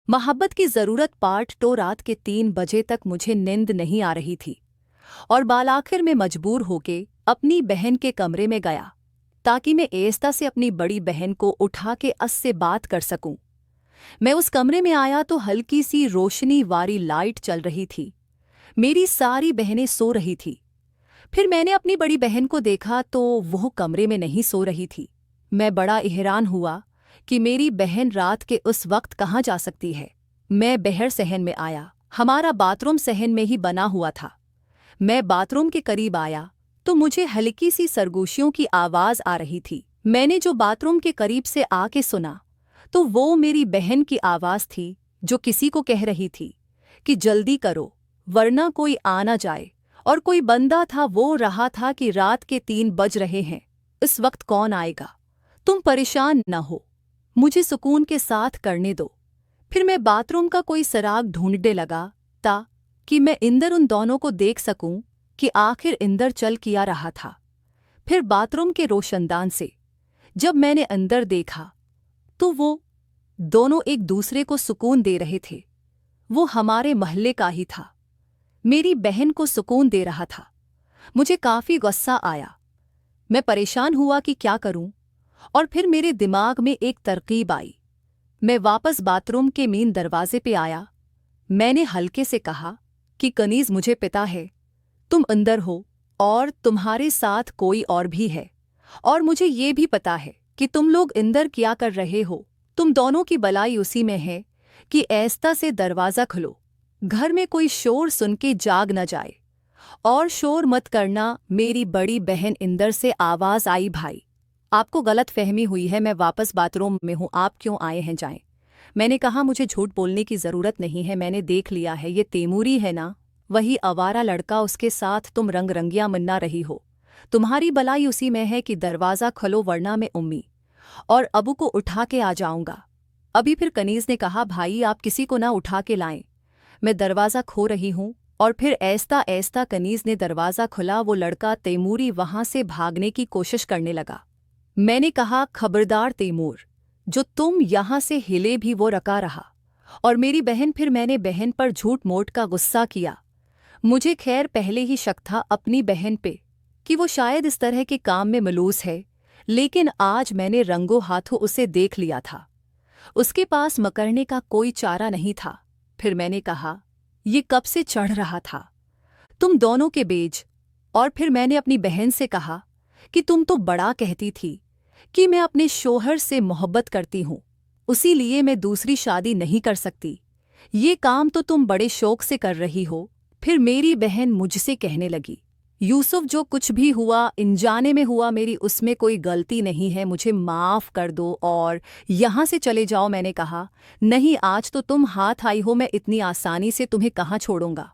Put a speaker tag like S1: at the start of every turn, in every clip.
S1: मोहब्बत की ज़रूरत पार्ट 2 रात के 3 बजे तक मुझे नींद नहीं आ रही थी और बालाखिर में मजबूर होके अपनी बहन के कमरे में गया ताकि मैं ऐस्ता से अपनी बड़ी बहन को उठा के से बात कर सकूं। मैं उस कमरे में आया तो हल्की सी रोशनी वाली लाइट चल रही थी। मेरी सारी बहनें सो रही थी। फिर मैंने अपनी बड़ी बहन को देखा तो वह कमरे में नहीं सो रही थी। मैं बड़ा हैरान हुआ कि मेरी बहन रात के उस वक्त कहाँ जा सकती है। मैं बहर सहन में आया। हमारा बाथरूम सहन में ही बना हुआ था। मैं बाथरूम के करीब आया तो मुझे हल्की सी सरगोशियों की आवाज़ आ रही थी। मैंने जो बाथरूम के करीब से आके सुना तो वो मेरी बहन की आवाज़ थी जो किसी को कह रही थी कि जल्दी करो वरना कोई आ ना जाए। और कोई बंदा था, वो रहा था कि रात के 3 बज रहे हैं, इस वक्त कौन आएगा। तुम परेशान न हो, मुझे सुकून के साथ करने दो। फिर मैं बाथरूम का कोई सराग ढूंढने लगा ताकि मैं इंदर उन दोनों को देख सकूं कि आखिर इंदर चल किया रहा था। फिर बाथरूम के रोशनदान से जब मैंने अंदर देखा तो वो दोनों एक दूसरे को सुकून दे रहे थे। वो हमारे मोहल्ले का ही था, मेरी बहन को सुकून दे रहा था। मुझे काफ़ी गुस्सा आया। मैं परेशान हुआ कि क्या करूं, और फिर मेरे दिमाग में एक तरकीब आई। मैं वापस बाथरूम के मेन दरवाजे पे आया। मैंने हल्के से कहा कि कनीज़, मुझे पता है तुम अंदर हो और तुम्हारे साथ कोई और भी है, और मुझे ये भी पता है कि तुम लोग अंदर क्या कर रहे हो। तुम दोनों की भलाई उसी में है कि ऐस्ता से दरवाज़ा खुलो, घर में कोई शोर सुन के जाग न जाए। और शोर मत करना, मेरी बड़ी बहन इंदर से आवाज़ आई। भाई, आपको गलत फहमी हुई है, मैं वापस बाथरूम में हूँ, आप क्यों आए हैं, जाएं। मैंने कहा मुझे झूठ बोलने की ज़रूरत नहीं है, मैंने देख लिया है, ये तैमूरी है ना, वही आवारा लड़का, उसके साथ तुम रंगियां मना रही हो। तुम्हारी भलाई उसी में है कि दरवाज़ा खोलो वरना मैं उम्मी और अबू को उठा के आ जाऊंगा अभी। फिर कनीज़ ने कहा, भाई आप किसी को ना उठा के लाएं, मैं दरवाज़ा खो रही हूँ। और फिर ऐस्ता ऐस्ता कनीज़ ने दरवाज़ा खुला। वो लड़का तैमूरी वहाँ से भागने की कोशिश करने लगा। मैंने कहा, खबरदार तैमूर, जो तुम यहाँ से हिले भी वो रका रहा। और मेरी बहन, फिर मैंने बहन पर झूठ मोट का गुस्सा किया। मुझे खैर पहले ही शक था अपनी बहन पे कि वो शायद इस तरह के काम में मलूस है, लेकिन आज मैंने रंगों हाथों उसे देख लिया था। उसके पास मकरने का कोई चारा नहीं था। फिर मैंने कहा, ये कब से चढ़ रहा था तुम दोनों के बेज। और फिर मैंने अपनी बहन से कहा कि तुम तो बड़ा कहती थी कि मैं अपने शोहर से मोहब्बत करती हूँ, उसी लिए मैं दूसरी शादी नहीं कर सकती। ये काम तो तुम बड़े शौक से कर रही हो। फिर मेरी बहन मुझसे कहने लगी, यूसुफ, जो कुछ भी हुआ अनजाने में हुआ, मेरी उसमें कोई गलती नहीं है, मुझे माफ़ कर दो और यहाँ से चले जाओ। मैंने कहा, नहीं, आज तो तुम हाथ आई हो, मैं इतनी आसानी से तुम्हें कहाँ छोड़ूंगा।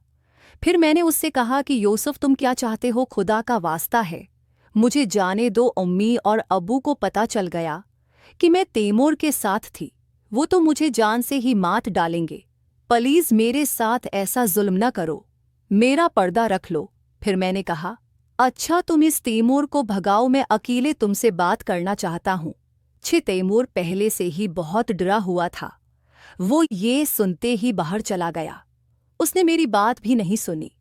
S1: फिर मैंने उससे कहा कि यूसुफ, तुम क्या चाहते हो, खुदा का वास्ता है मुझे जाने दो। अम्मी और अब्बू को पता चल गया कि मैं तैमूर के साथ थी, वो तो मुझे जान से ही मात डालेंगे। प्लीज़ मेरे साथ ऐसा जुल्म न करो, मेरा पर्दा रख लो। फिर मैंने कहा, अच्छा तुम इस तैमूर को भगाओ, मैं अकेले तुमसे बात करना चाहता हूँ। तैमूर पहले से ही बहुत डरा हुआ था। वो ये सुनते ही बाहर चला गया। उसने मेरी बात भी नहीं सुनी।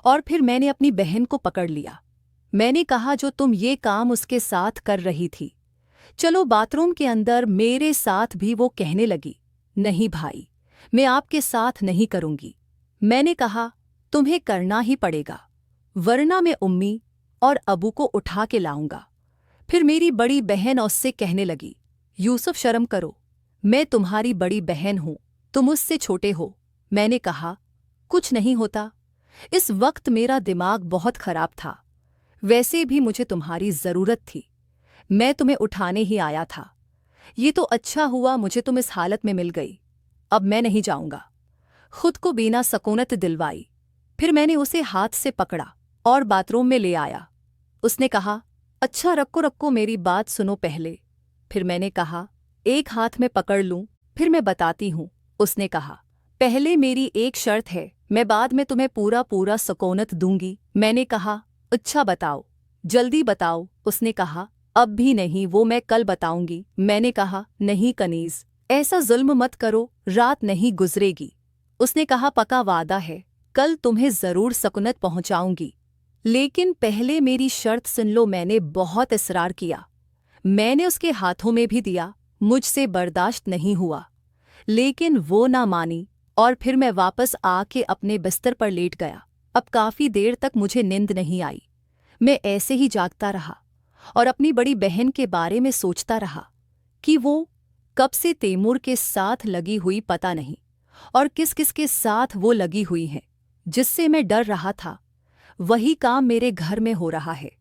S1: और फिर मैंने अपनी बहन को पकड़ लिया। मैंने कहा, जो तुम ये काम उसके साथ कर रही थी, चलो बाथरूम के अंदर मेरे साथ भी। वो कहने लगी, नहीं भाई, मैं आपके साथ नहीं करूंगी। मैंने कहा, तुम्हें करना ही पड़ेगा, वरना मैं उम्मी और अबू को उठा के लाऊंगा। फिर मेरी बड़ी बहन उससे कहने लगी, यूसुफ, शर्म करो, मैं तुम्हारी बड़ी बहन हूं, तुम मुझसे छोटे हो। मैंने कहा, कुछ नहीं होता। इस वक्त मेरा दिमाग बहुत खराब था, वैसे भी मुझे तुम्हारी ज़रूरत थी, मैं तुम्हें उठाने ही आया था। ये तो अच्छा हुआ मुझे तुम इस हालत में मिल गई, अब मैं नहीं जाऊंगा। खुद को बिना सकूनत दिलवाई। फिर मैंने उसे हाथ से पकड़ा और बाथरूम में ले आया। उसने कहा, अच्छा रखो रखो, मेरी बात सुनो पहले। फिर मैंने कहा, एक हाथ में पकड़ लूं, फिर मैं बताती हूँ। उसने कहा, पहले मेरी एक शर्त है, मैं बाद में तुम्हें पूरा पूरा सकूनत दूंगी। मैंने कहा, अच्छा बताओ, जल्दी बताओ। उसने कहा, अब भी नहीं, वो मैं कल बताऊंगी। मैंने कहा, नहीं कनीज़, ऐसा जुल्म मत करो, रात नहीं गुजरेगी। उसने कहा, पक्का वादा है, कल तुम्हें जरूर सकूनत पहुंचाऊंगी। लेकिन पहले मेरी शर्त सुन लो। मैंने बहुत इसरार किया। मैंने उसके हाथों में भी दिया, मुझसे बर्दाश्त नहीं हुआ। लेकिन वो ना मानी और फिर मैं वापस आके अपने बिस्तर पर लेट गया। अब काफी देर तक मुझे नींद नहीं आई। मैं ऐसे ही जागता रहा और अपनी बड़ी बहन के बारे में सोचता रहा कि वो कब से तैमूर के साथ लगी हुई पता नहीं, और किस किस के साथ वो लगी हुई है। जिससे मैं डर रहा था वही काम मेरे घर में हो रहा है।